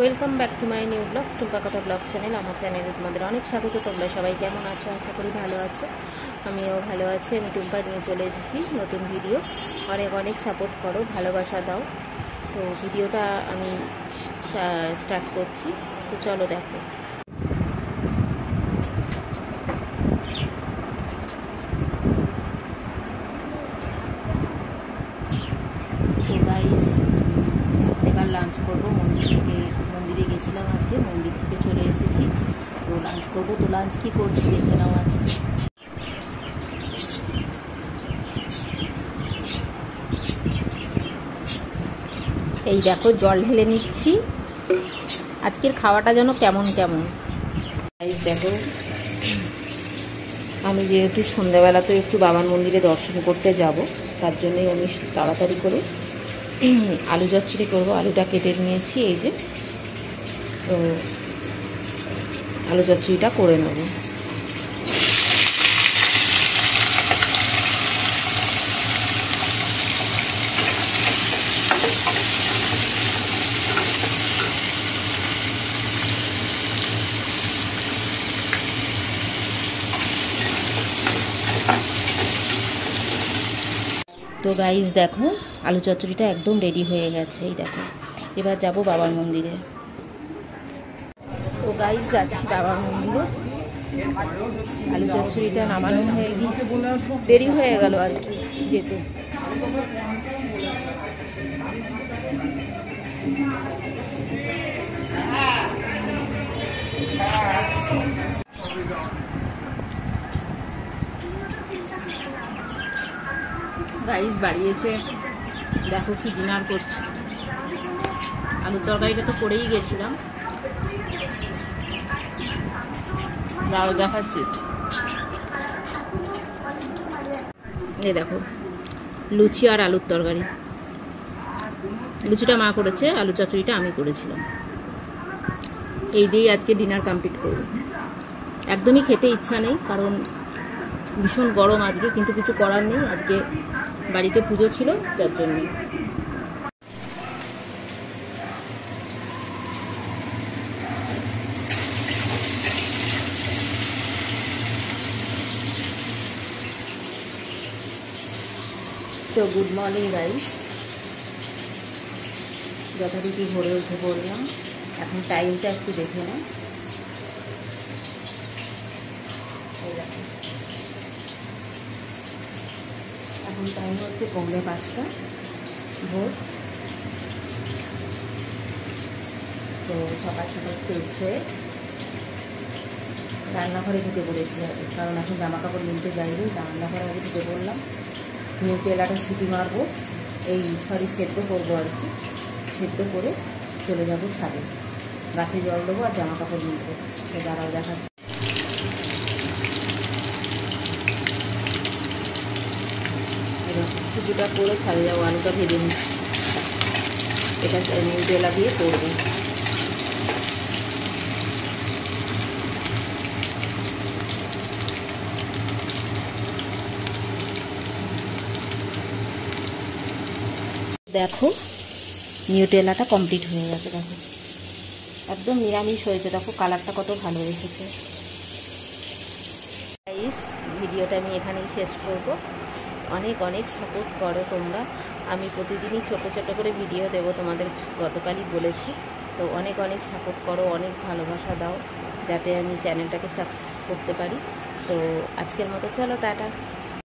Welcome back to my new blogs Tumpa Kotha blog channel. আমার চ্যানেলে তোমাদের অনেক স্বাগত। তোমরা সবাই কেমন আছো? আশা করি ভালো আছো। আমিও ভালো আছি। আমি টুম্পা নিয়ে চলে এসেছি নতুন ভিডিও। অনেক অনেক সাপোর্ট করো, ভালোবাসা দাও। তো ভিডিওটা আমি স্টার্ট করছি, তো চলো দেখো। তো গাইস, এবার লাঞ্চ করবো। মন্দিরে গেছিলাম আজকে, মন্দির থেকে চলে এসেছি। তো লাঞ্চ করবো। তো লাঞ্চ কি করছি দেখে নাও আজকে। এই দেখো, জল ঢেলে নিচ্ছি। আজকের খাওয়াটা যেন কেমন কেমন। গাইস দেখো, আমি যেহেতু সন্ধ্যাবেলা তো একটু বাবার মন্দিরে দর্শন করতে যাব, তার জন্যই আমি তাড়াতাড়ি করে আলু চচ্চড়ি করবো। আলুটা কেটে নিয়েছি, এই যে। তো আলু চচ্চড়িটা করে নেব। তো গাইস দেখো, আলু চচ্চড়িটা একদম রেডি হয়ে গেছে। এই দেখো, এবার যাব বাবার মন্দিরে। তো গাইস যাচ্ছি বাবার মন্দিরে। আলু চচ্চড়িটা নামানো হয়ে গিয়ে দেরি হয়ে গেল আর কি যেতে। গাইস বাড়ি এসে দেখো কি ডিনার করছি। আলুর তরকারিটা তো করেই গেছিলাম, দাও দেখাচ্ছি। এই দেখো, লুচি আর আলুর তরকারি। লুচিটা মা করেছে, আলু চচ্চড়িটা আমি করেছিলাম। এই দিয়েই আজকে ডিনার কমপ্লিট করব। একদমই খেতে ইচ্ছা নেই, কারণ ভীষণ গরম আজকে, কিন্তু কিছু করার নেই। আজকে বাড়িতে পুজো ছিল, তার জন্য। তো গুড মর্নিং গাইস, যথারীতি ভোরে উঠে পড়লাম। এখন টাইমটা একটু দেখে নাও। এখন টাইম হচ্ছে 4:45 ভোর। তো সকাল সকাল ফ্রেশ হয়ে রান্নাঘরে ঢুকে পড়েছি আগে, কারণ এখন জামা কাপড় নিতে যাইনি। রান্নাঘরে আগে ঢুকে পড়লাম। নিয়ে তেলাটা সিটি মারবো, সেদ্ধ করবো আর কি। সেদ্ধ করে চলে যাবো ছাদে, গাছে জল দেবো আর জামা কাপড় নিতে। তো দাঁড়াও দেখাচ্ছি। সুজিটা করে ছাদে যাবো, আলুটা ভেজে নিচ্ছি। এটা তেলা দিয়ে করবো। দেখো, নিউটেলাটা কমপ্লিট হয়ে গেছে। দেখো একদম নিরামিষ হয়েছে। দেখো কালারটা কত ভালো এসেছে। গাইস, ভিডিওটা আমি এখানেই শেষ করব। অনেক অনেক সাপোর্ট করো তোমরা। আমি প্রতিদিনই ছোট ছোট করে ভিডিও দেব, তোমাদের গতকালই বলেছি। তো অনেক অনেক সাপোর্ট করো, অনেক ভালোবাসা দাও, যাতে আমি চ্যানেলটাকে সাকসেস করতে পারি। তো আজকের মতো চলো, টাটা।